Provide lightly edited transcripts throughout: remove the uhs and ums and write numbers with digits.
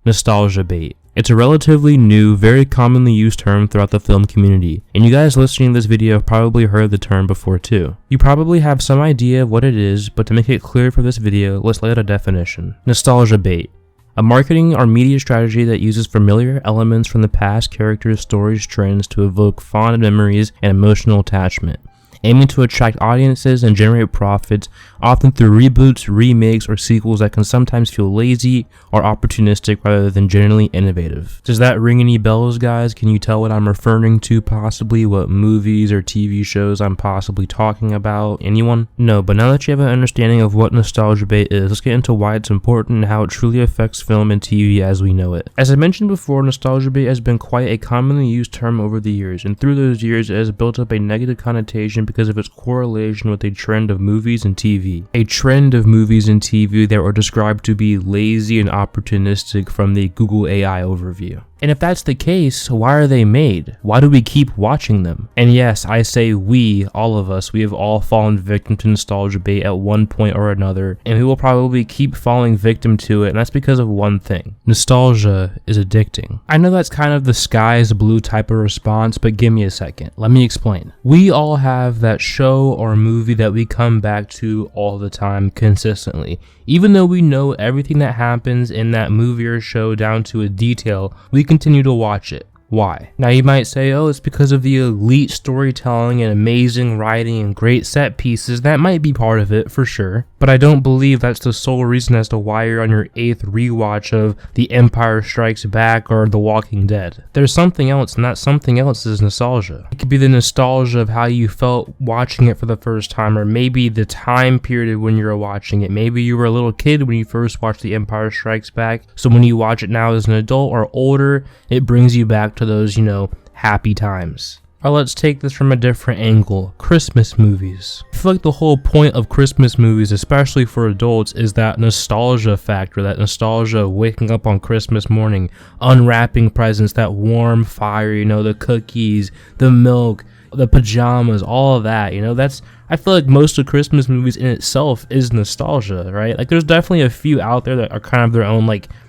Nostalgia bait. It's a relatively new, very commonly used term throughout the film community, and you guys listening to this video have probably heard the term before too. You probably have some idea of what it is, but to make it clear for this video, let's lay out a definition. Nostalgia bait. A marketing or media strategy that uses familiar elements from the past, characters, stories, trends to evoke fond memories and emotional attachment, aiming to attract audiences and generate profits, often through reboots, remakes, or sequels that can sometimes feel lazy or opportunistic rather than genuinely innovative. Does that ring any bells, guys? Can you tell what I'm referring to possibly? What movies or TV shows I'm possibly talking about? Anyone? No, but now that you have an understanding of what nostalgia bait is, let's get into why it's important and how it truly affects film and TV as we know it. As I mentioned before, nostalgia bait has been quite a commonly used term over the years, and through those years it has built up a negative connotation because of its correlation with a trend of movies and TV. A trend of movies and TV that were described to be lazy and opportunistic from the Google AI overview. And if that's the case, why are they made? Why do we keep watching them? And yes, I say we, all of us, we have all fallen victim to nostalgia bait at one point or another, and we will probably keep falling victim to it, and that's because of one thing. Nostalgia is addicting. I know that's kind of the sky is blue type of response, but give me a second. Let me explain. We all have that show or movie that we come back to all the time consistently. Even though we know everything that happens in that movie or show down to a detail, we continue to watch it. Why? Now you might say, oh, it's because of the elite storytelling and amazing writing and great set pieces. That might be part of it for sure, but I don't believe that's the sole reason as to why you're on your 8th rewatch of The Empire Strikes Back or The Walking Dead. There's something else, and that something else is nostalgia. It could be the nostalgia of how you felt watching it for the first time, or maybe the time period when you were watching it. Maybe you were a little kid when you first watched The Empire Strikes Back, so when you watch it now as an adult or older, it brings you back to those, happy times. Or let's take this from a different angle. Christmas movies. I feel like the whole point of Christmas movies, especially for adults, is that nostalgia factor, that nostalgia of waking up on Christmas morning, unwrapping presents, that warm fire, the cookies, the milk, the pajamas, all of that, I feel like most of Christmas movies in itself is nostalgia, right? Like there's definitely a few out there that are kind of their own,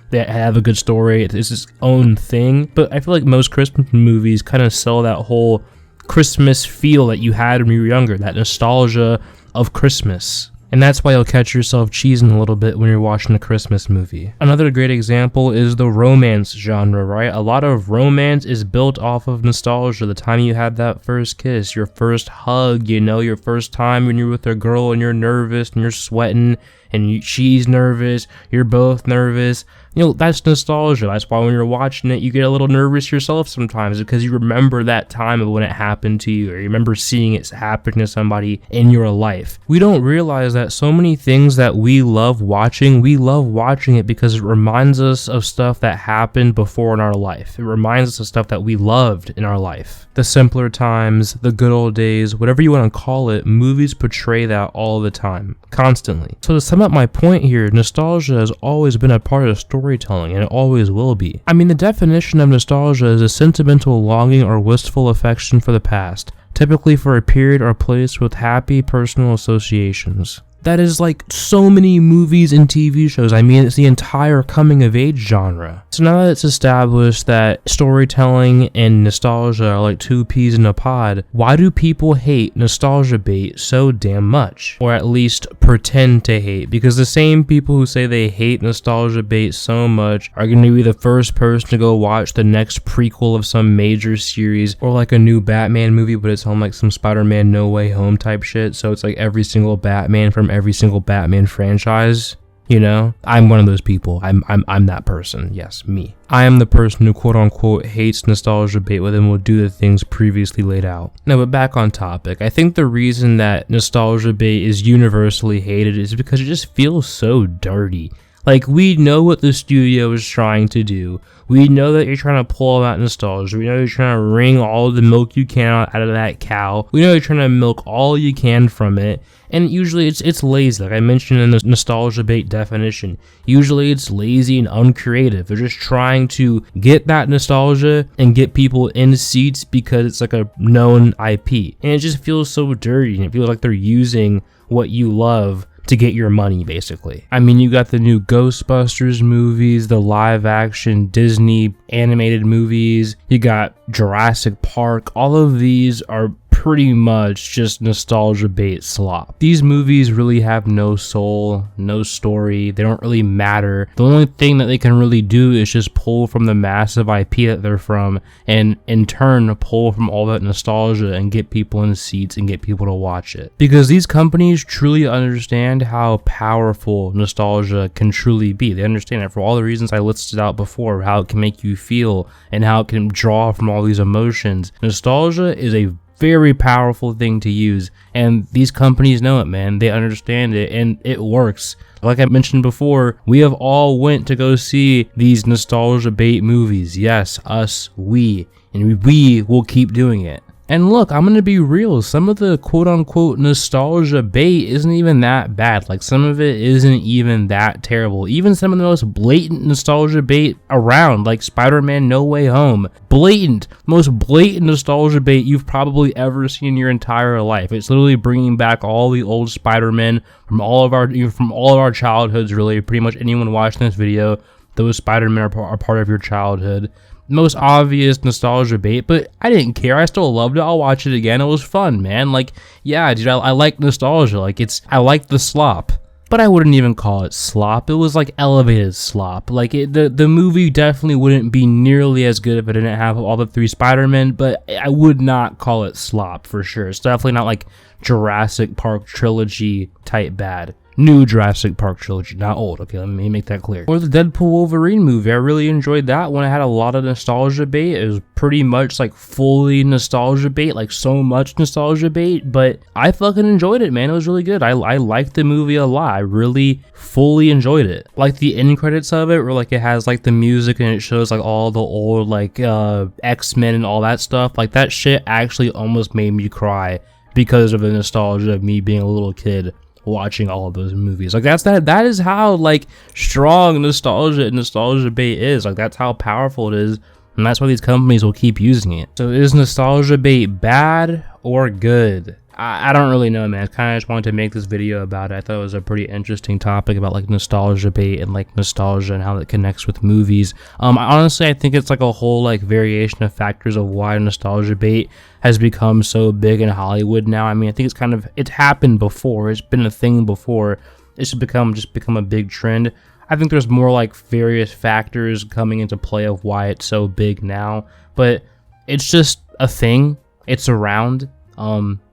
that have a good story, it's its own thing, but I feel like most Christmas movies kind of sell that whole Christmas feel that you had when you were younger, that nostalgia of Christmas. And that's why you'll catch yourself cheesing a little bit when you're watching a Christmas movie. Another great example is the romance genre, right? A lot of romance is built off of nostalgia. The time you had that first kiss, your first hug, your first time when you're with a girl and you're nervous and you're sweating and she's nervous, you're both nervous. That's nostalgia. That's why when you're watching it, you get a little nervous yourself sometimes because you remember that time of when it happened to you, or you remember seeing it happen to somebody in your life. We don't realize that so many things that we love watching it because it reminds us of stuff that happened before in our life. It reminds us of stuff that we loved in our life. The simpler times, the good old days, whatever you want to call it, movies portray that all the time, constantly. So to sum up my point here, nostalgia has always been a part of storytelling, and it always will be. The definition of nostalgia is a sentimental longing or wistful affection for the past, typically for a period or place with happy personal associations. That is like so many movies and TV shows. It's the entire coming of age genre. So now that it's established that storytelling and nostalgia are like two peas in a pod, why do people hate nostalgia bait so damn much? Or at least pretend to hate? Because the same people who say they hate nostalgia bait so much are going to be the first person to go watch the next prequel of some major series, or like a new Batman movie, but it's on like some Spider-Man No Way Home type shit. So it's like every single Batman from every single Batman franchise. I'm one of those people. I'm that person. Yes, me. I am the person who quote unquote hates nostalgia bait with and will do the things previously laid out. Now, but back on topic, I think the reason that nostalgia bait is universally hated is because it just feels so dirty. Like, we know what the studio is trying to do. We know that you're trying to pull out nostalgia. We know you're trying to wring all the milk you can out of that cow. We know you're trying to milk all you can from it. And usually it's lazy, like I mentioned in the nostalgia bait definition. Usually it's lazy and uncreative. They're just trying to get that nostalgia and get people in seats because it's like a known IP. And it just feels so dirty, and it feels like they're using what you love to get your money, basically. I mean, you got the new Ghostbusters movies, the live action Disney animated movies, you got Jurassic Park. All of these are pretty much just nostalgia bait slop. These movies really have no soul, no story, they don't really matter. The only thing that they can really do is just pull from the massive IP that they're from, and in turn pull from all that nostalgia and get people in seats and get people to watch it. Because these companies truly understand how powerful nostalgia can truly be. They understand it for all the reasons I listed out before, how it can make you feel and how it can draw from all these emotions. Nostalgia is a very powerful thing to use, and these companies know it, man. They understand it, and it works. Like I mentioned before, we have all went to go see these nostalgia bait movies. Yes, us, we, and we will keep doing it. And look, I'm gonna be real, some of the quote-unquote nostalgia bait isn't even that bad. Like, some of it isn't even that terrible. Even some of the most blatant nostalgia bait around, like Spider-Man No Way Home. Most blatant nostalgia bait you've probably ever seen in your entire life. It's literally bringing back all the old Spider-Men from all of our childhoods, really. Pretty much anyone watching this video, those Spider-Men are part of your childhood. Most obvious nostalgia bait, but I didn't care. I still loved it. I'll watch it again. It was fun, man. Like, yeah, dude, I like nostalgia. Like, I like the slop, but I wouldn't even call it slop. It was like elevated slop. Like, the movie definitely wouldn't be nearly as good if it didn't have all the 3 Spider-Men, but I would not call it slop for sure. It's definitely not like Jurassic Park trilogy type bad. New Jurassic Park trilogy, not old, okay, let me make that clear. Or the Deadpool Wolverine movie, I really enjoyed that one. I had a lot of nostalgia bait. It was pretty much like fully nostalgia bait, like so much nostalgia bait, but I fucking enjoyed it, man. It was really good. I liked the movie a lot. I really fully enjoyed it. Like the end credits of it, where like it has like the music and it shows like all the old like X-Men and all that stuff. Like that shit actually almost made me cry because of the nostalgia of me being a little kid watching all of those movies. Like that is how like strong nostalgia bait is. Like that's how powerful it is, and that's why these companies will keep using it. So is nostalgia bait bad or good? I don't really know, man. I kind of just wanted to make this video about it. I thought it was a pretty interesting topic about like nostalgia bait and like nostalgia and how it connects with movies. Honestly, I think it's like a whole like variation of factors of why nostalgia bait has become so big in Hollywood now. I mean, I think it's happened before. It's been a thing before. It's just become a big trend. I think there's more like various factors coming into play of why it's so big now, but it's just a thing. It's around.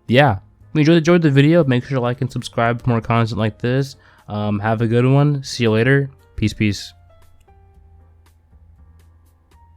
Yeah, if you enjoyed the video, make sure to like and subscribe for more content like this. Have a good one. See you later. Peace.